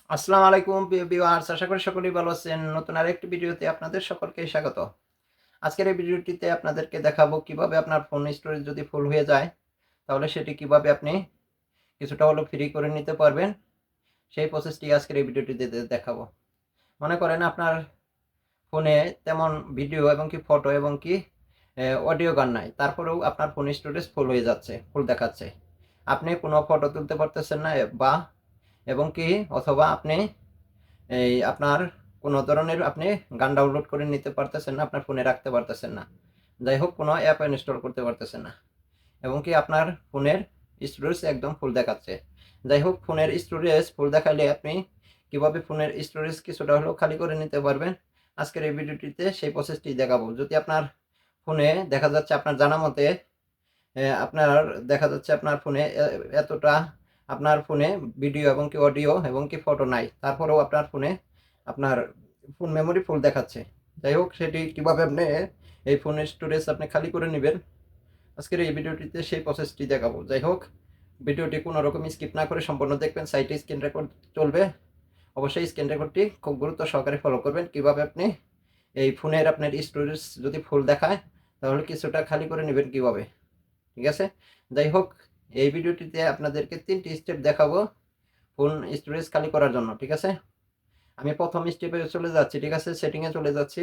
আসসালামু আলাইকুম প্রিয় ভিউয়ার্স, আশা করি সকলেই ভালো আছেন। নতুন আরেকটি ভিডিওতে আপনাদের সকলকে স্বাগত। আজকের এই ভিডিওটিতে আপনাদেরকে দেখাবো কিভাবে আপনার ফোন স্টোরেজ যদি ফুল হয়ে যায়, তাহলে সেটি কিভাবে আপনি কিছুটা হলেও ফ্রি করে নিতে পারবেন, সেই প্রসেসটি আজকের এই ভিডিওটিতে দেখাবো। মনে করেন আপনার ফোনে তেমন ভিডিও এবং কি ফটো এবং কি অডিও গান নাই। তারপরেও আপনার ফোন স্টোরেজ ফুল হয়ে যাচ্ছে, ফুল দেখাচ্ছে। আপনি কোনো ফটো তুলতে পারতেছেন না বা এবং কি অথবা আপনি আপনার কোনো ধরনের আপনি গান ডাউনলোড করে নিতে পারতেছেন না, আপনার ফোনে রাখতে পারতেছেন না। যাই হোক কোনো অ্যাপ ইনস্টল করতে পারতেছেন না। এবং কি আপনার ফোনের স্টোরেজ একদম ফুল দেখাচ্ছে। যাই হোক ফোনের স্টোরেজ ফুল দেখালে আপনি কিভাবে ফোনের স্টোরেজ কিছুটা হলেও খালি করে নিতে পারবেন, আজকের এই ভিডিওটিতে সেই প্রসেসটি দেখাবো। যদি আপনার ফোনে দেখা যাচ্ছে আপনার জানা মতে আপনার দেখা যাচ্ছে আপনার ফোনে এতটা আপনার ফোনে ভিডিও এবং কি অডিও এবং কি ফটো নাই। তারপরেও আপনার ফোনে আপনার ফোন মেমোরি ফুল দেখাচ্ছে। যাই হোক সেটি কিভাবে আপনি এই ফোনের স্টোরেজ আপনি খালি করে নিবেন, আজকের এই ভিডিওটিতে সেই প্রসেসটি দেখাবো। যাই হোক ভিডিওটি কোনো রকম স্কিপ না করে সম্পূর্ণ দেখবেন। সাইটে স্ক্রিন রেকর্ড চলবে। অবশ্যই স্ক্রিন রেকর্ডটি খুব গুরুত্ব সহকারে ফলো করবেন। কিভাবে আপনি এই ফোনের আপনার স্টোরেজ যদি ফুল দেখায়, তাহলে কিছুটা খালি করে নেবেন কিভাবে। ঠিক আছে? যাই হোক এই ভিডিওটিতে আপনাদেরকে ৩ টি স্টেপ দেখাবো ফোন স্টোরেজ খালি করার জন্য। ঠিক আছে? আমি ১ম স্টেপে চলে যাচ্ছি। ঠিক আছে? সেটিংয়ে চলে যাচ্ছি।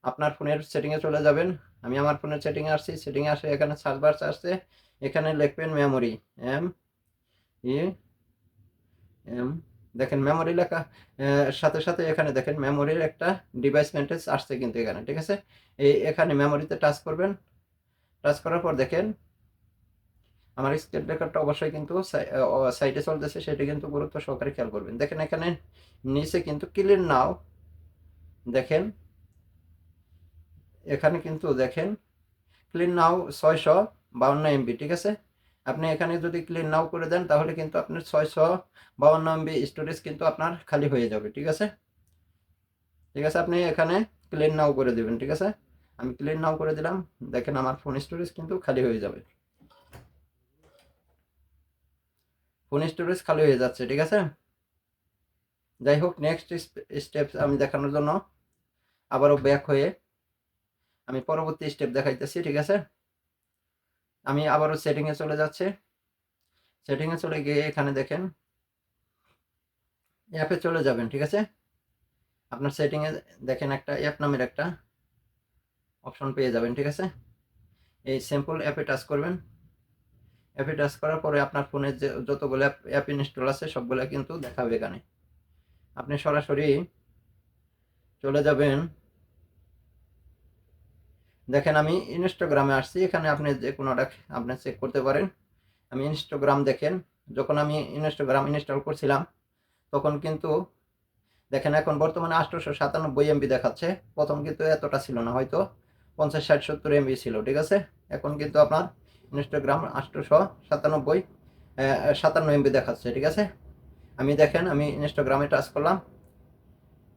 আপনার ফোনের সেটিংয়ে চলে যাবেন। আমি আমার ফোনের সেটিংয়ে আসছি। সেটিংয়ে আসে এখানে সার্চ বার আসছে। এখানে লিখবেন মেমোরি। এম ই এম দেখেন মেমোরি লেখা সাথে, সাথে এখানে দেখেন মেমোরির একটা ডিভাইস মেইনটেন্স আসছে কিন্তু এখানে। ঠিক আছে? এখানে মেমোরিতে টাচ করবেন। টাচ করার পর দেখেন আমার স্ক্রিন রেকর্ডটা অবশ্যই কিন্তু সাইটে চলতেছে, সেটা কিন্তু গুরুত্ব সহকারে খেয়াল করবেন। দেখেন এখানে নিচে কিন্তু ক্লিন নাও, দেখেন এখানে কিন্তু দেখেন ক্লিন নাও 652 এমবি। ঠিক আছে? আপনি এখানে যদি ক্লিন নাও করে দেন তাহলে কিন্তু আপনার 652 এমবি স্টোরেজ কিন্তু আপনার খালি হয়ে যাবে। ঠিক আছে? ঠিক আছে, আপনি এখানে ক্লিন নাও করে দিবেন। ঠিক আছে? আমি ক্লিন নাও করে দিলাম। দেখেন আমার ফোন স্টোরেজ কিন্তু খালি হয়ে যাবে। ফোন স্টোরেজ খালি হয়ে যাচ্ছে। ঠিক আছে? যাই হোক নেক্সট স্টেপস আমি দেখানোর জন্য আবারও ব্যাক হয়ে আমি পরবর্তী স্টেপ দেখাইতেছি। ঠিক আছে? আমি আবারও সেটিংয়ে চলে যাচ্ছি। সেটিংয়ে চলে গিয়ে এখানে দেখেন অ্যাপে চলে যাবেন। ঠিক আছে? আপনার সেটিংয়ে দেখেন একটা অ্যাপ নামের একটা অপশন পেয়ে যাবেন। ঠিক আছে? এই সিম্পল অ্যাপে টাচ করবেন। অ্যাপে টাচ করার পরে আপনার ফোনে যে যতগুলো অ্যাপ ইনস্টল আছে সবগুলো কিন্তু দেখাবে এখানে। আপনি সরাসরি চলে যাবেন। দেখেন আমি ইনস্টাগ্রামে আসছি। এখানে আপনি যে কোনোটা আপনি চেক করতে পারেন। আমি ইনস্টাগ্রাম দেখেন যখন আমি ইনস্টাগ্রাম ইনস্টল করছিলাম তখন কিন্তু দেখেন এখন বর্তমানে 897 এমবি দেখাচ্ছে। প্রথম কিন্তু এতটা ছিল না, হয়তো 50 60 70 এমবি ছিল। ঠিক আছে? এখন কিন্তু আপনার ইনস্টাগ্রাম 897 57 এমবি দেখাচ্ছে। ঠিক আছে? আমি দেখেন আমি ইনস্টাগ্রামে টাচ করলাম।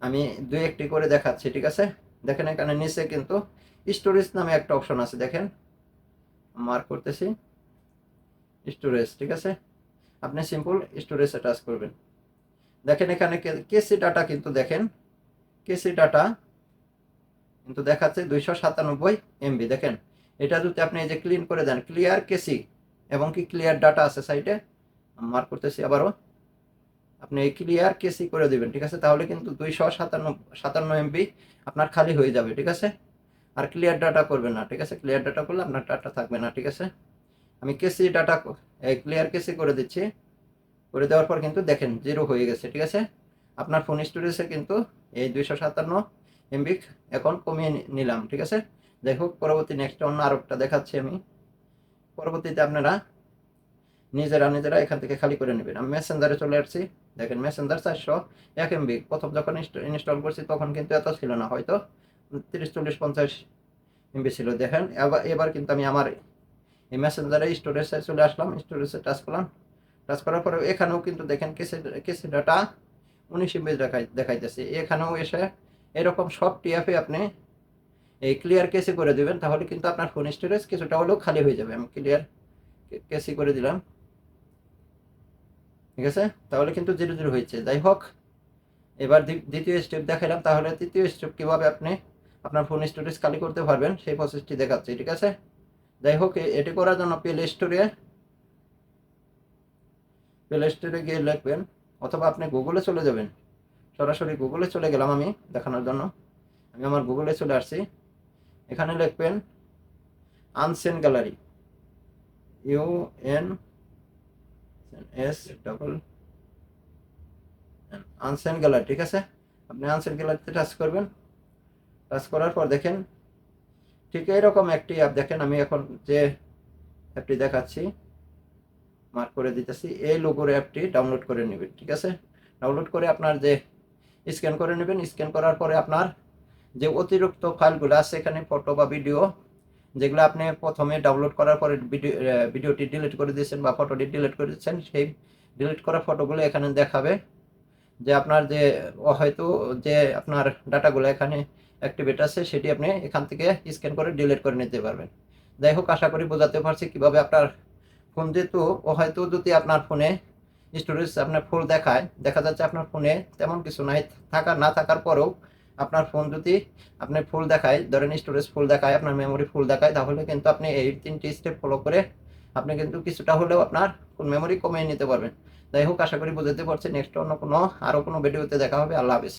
আমি দুই একটি করে দেখাচ্ছি। ঠিক আছে? দেখেন এখানে নিচে কিন্তু স্টোরেজ নামে একটা অপশন আছে, দেখেন মার্ক করতেছি স্টোরেজ। ঠিক আছে? আপনি সিম্পল স্টোরেজে টাচ করবেন। দেখেন এখানে কেসি ডাটা কিন্তু দেখেন কেসি ডাটা কিন্তু দেখাচ্ছে 297 এমবি। দেখেন এটা যদি আপনি এই যে ক্লিন করে দেন ক্লিয়ার কেসি এবং কি ক্লিয়ার ডাটা আছে সাইডে, মার্ক করতেছি আবারও, আপনি এই ক্লিয়ার কেসি করে দিবেন। ঠিক আছে? তাহলে কিন্তু 257 এমবি আপনার খালি হয়ে যাবে। ঠিক আছে? আর ক্লিয়ার ডাটা করবেন না। ঠিক আছে? ক্লিয়ার ডাটা করলে আপনার ডাটা থাকবে না। ঠিক আছে? আমি কেসি ডাটা ক্লিয়ার কেসি করে দিচ্ছি। করে দেওয়ার পর কিন্তু দেখেন জিরো হয়ে গেছে। ঠিক আছে? আপনার ফোন স্টোরেজে কিন্তু এই 257 এমবি এখন কমিয়ে নিলাম। ঠিক আছে? যাই হোক পরবর্তী নেক্সট অন্য আরেকটা দেখাচ্ছি আমি। পরবর্তীতে আপনারা নিজেরা এখান থেকে খালি করে নেবেন। আমি মেসেঞ্জারে চলে আসছি। দেখেন মেসেঞ্জার 401 এমবি। প্রথম যখন ইনস্টল করছি তখন কিন্তু এত ছিল না, হয়তো 30 40 50 এমবি ছিল। দেখেন এবার কিন্তু আমি আমার এই মেসেঞ্জারে স্টোরেজে চলে আসলাম। স্টোরেজে টাচ করলাম। টাচ করার পরে এখানেও কিন্তু দেখেন কেসি ডাটা 19 এমবি দেখাইতেছে। এখানেও এসে এরকম সবটি অ্যাপে আপনি এই ক্লিয়ার কেসি করে দিবেন, তাহলে কিন্তু আপনার ফোন স্টোরেজ কিছুটা হলেও খালি হয়ে যাবে। আমি ক্লিয়ার কেসি করে দিলাম। ঠিক আছে? তাহলে কিন্তু জিরো জিরো হয়েছে। যাই হোক এবার দ্বিতীয় স্টেপ দেখালাম, তাহলে তৃতীয় স্টেপ কীভাবে আপনি আপনার ফোন স্টোরেজ খালি করতে পারবেন সেই প্রসেসটি দেখাচ্ছি, ঠিক আছে। যাই হোক, এটি করার জন্য প্লে স্টোরে গিয়ে লিখবেন, অথবা আপনি গুগলে চলে যাবেন। সরাসরি গুগলে চলে গেলাম আমি দেখানোর জন্য। আমি আমার গুগলে চলে আসছি। এখানে লিখবেন unseen gallery, UNS unseen gallery, ঠিক আছে। আপনি আনসেন গ্যালারিতে টাচ করবেন। টাচ করার পর দেখেন ঠিক এইরকম একটি অ্যাপ, দেখেন আমি এখন যে অ্যাপটি দেখাচ্ছি মার্ক করে দিতেছি, এই লোগোর অ্যাপটি ডাউনলোড করে নেবেন, ঠিক আছে। ডাউনলোড করে আপনার যে স্ক্যান করে নেবেন। স্ক্যান করার পরে আপনার যে অতিরিক্ত ফাইলগুলো আছে এখানে, ফটো বা ভিডিও, যেগুলো আপনি প্রথমে ডাউনলোড করার পরে ভিডিওটি ডিলিট করে দিয়েছেন বা ফটোটি ডিলিট করে দিচ্ছেন, সেই ডিলিট করা ফটোগুলো এখানে দেখাবে। যে আপনার যে হয়তো যে আপনার ডাটাগুলো এখানে অ্যাক্টিভেট আছে, সেটি আপনি এখান থেকে স্ক্যান করে ডিলিট করে নিতে পারবেন। যাই হোক, আশা করি বোঝাতে পারছি কীভাবে আপনার ফোন, যেহেতু হয়তো যদি আপনার ফোনে স্টোরেজ আপনার ফুল দেখায়, দেখা যাচ্ছে আপনার ফোনে তেমন কিছু নাই, না থাকার পরেও আপনার ফোন যদি আপনি ফুল দেখায়, ধরেন স্টোরেজ ফুল দেখায়, আপনার মেমোরি ফুল দেখায়, তাহলে কিন্তু আপনি এই 3টি স্টেপ ফলো করে আপনি কিন্তু কিছুটা হলেও আপনার ফোন মেমোরি কমিয়ে নিতে পারবেন। যাই হোক, আশা করি বুঝতে পারছি। নেক্সট অন্য কোনো আরও কোনো ভিডিওতে দেখা হবে। আল্লাহ হাফেজ।